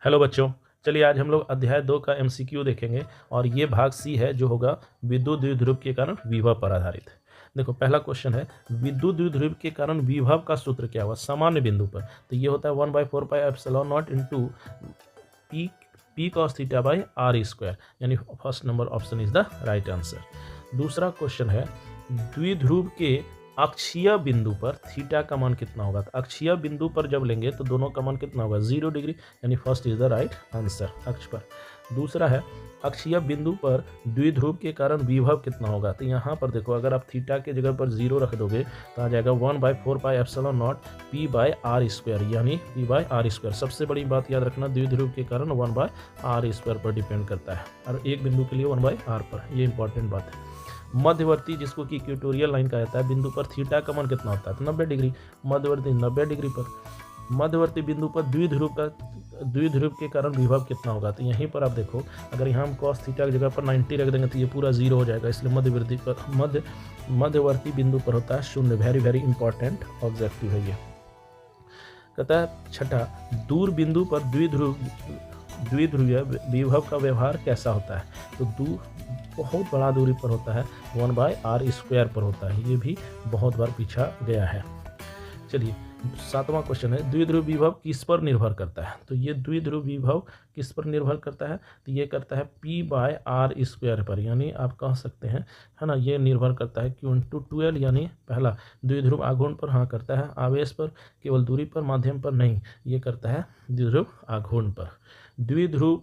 Hello बच्चों, चलिए आज हम लोग अध्याय 2 का एमसीक्यू देखेंगे और ये भाग सी है जो होगा विद्युत द्विध्रुव के कारण विभव पर आधारित। देखो पहला क्वेश्चन है विद्युत द्विध्रुव के कारण विभव का सूत्र क्या हुआ सामान्य बिंदु पर। तो ये होता है 1/4 pi epsilon naught into P cos theta by R square, यानी first number option is the right answer. दूसरा क्वेश्चन है द्विध्रुव के अक्षीय बिंदु पर थीटा का मान कितना होगा। तो अक्षीय बिंदु पर जब लेंगे तो दोनों का मान कितना होगा 0 डिग्री, यानी first is the right answer अक्ष पर। दूसरा है अक्षीय बिंदु पर द्विध्रुव के कारण विभव कितना होगा। तो यहाँ पर देखो अगर आप थीटा के जगह पर 0 रख दोगे तो आ जाएगा 1/4 pi epsilon not P by R square, यानी पी बाई आर स्क्वायर। सबसे बड़ी बात याद रखना द्विध्रुव के कारण 1/r² पर डिपेंड करता है और एक बिंदु के लिए 1/r पर, ये इंपॉर्टेंट बात है। मध्यवर्ती जिसको कि इक्वेटोरियल लाइन कहा जाता है बिंदु पर थीटा का मान कितना होता है तो 90 डिग्री। मध्यवर्ती 90 डिग्री पर मध्यवर्ती बिंदु पर द्विध्रुव के कारण विभव कितना होगा। तो यहीं पर आप देखो अगर यहाँ हम cos थीटा की जगह पर 90 रख देंगे तो ये पूरा 0 हो जाएगा, इसलिए मध्यवर्ती बिंदु पर होता है 0। वेरी वेरी इंपॉर्टेंट ऑब्जेक्टिव है ये। कहता है छठा दूर बिंदु पर द्विध्रुवीय विभव का व्यवहार कैसा होता है। तो दूर बहुत बड़ा दूरी पर होता है 1/r² पर होता है, ये भी बहुत बार पूछा गया है। चलिए सातवां क्वेश्चन है द्विध्रुव विभव किस पर निर्भर करता है। तो ये द्विध्रुव विभव किस पर निर्भर करता है तो ये करता है p/r² पर, यानी आप कह सकते हैं है ना, ये निर्भर करता है q/12, यानी पहला द्विध्रुव आघूर्ण पर हाँ करता है, आवेश पर केवल दूरी पर, माध्यम पर नहीं, ये करता है द्विध्रुव आघूर्ण पर। द्विध्रुव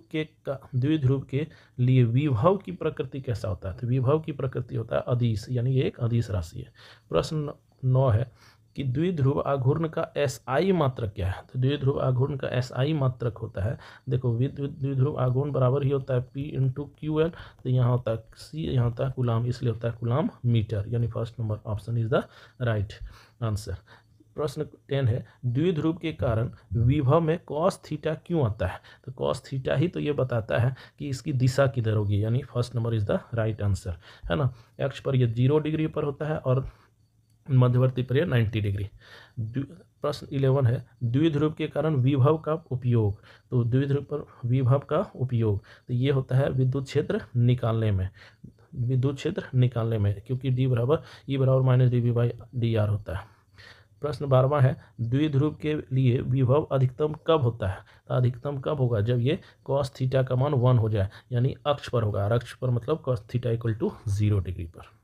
के लिए विभव की प्रकृति कैसा होता है। तो विभव की प्रकृति होता है अदिश, यानी ये एक अदिश राशि है। प्रश्न 9 है कि द्विध्रुव आघूर्ण का SI मात्रक क्या है। तो द्विध्रुव आघूर्ण का SI मात्रक होता है, देखो द्विध्रुव आघूर्ण बराबर ही होता है P/QL। तो यहाँ होता है C, यहाँ होता है कूलाम, इसलिए होता है कूलाम मीटर, यानी first number option is the right answer. प्रश्न 10 है द्विध्रुव के कारण विभव में cos थीटा क्यों आता है। तो cos थीटा ही तो ये बताता है कि इसकी दिशा किधर होगी, यानी first number is the right answer है ना। अक्ष पर ये 0 डिग्री पर होता है और मध्यवर्ती पर 90 डिग्री। प्रश्न 11 है द्विध्रुव के कारण विभव का उपयोग। तो द्विध्रुव पर विभव का उपयोग तो ये होता है विद्युत क्षेत्र निकालने में, क्योंकि D बराबर E बराबर -dV/dr होता है। प्रश्न 12वां है द्विध्रुव के लिए विभव अधिकतम कब होता है। तो अधिकतम कब होगा जब ये cos थीटा का मान 1 हो जाए, यानी अक्ष पर होगा, और अक्ष पर मतलब cos थीटा = 0 डिग्री पर।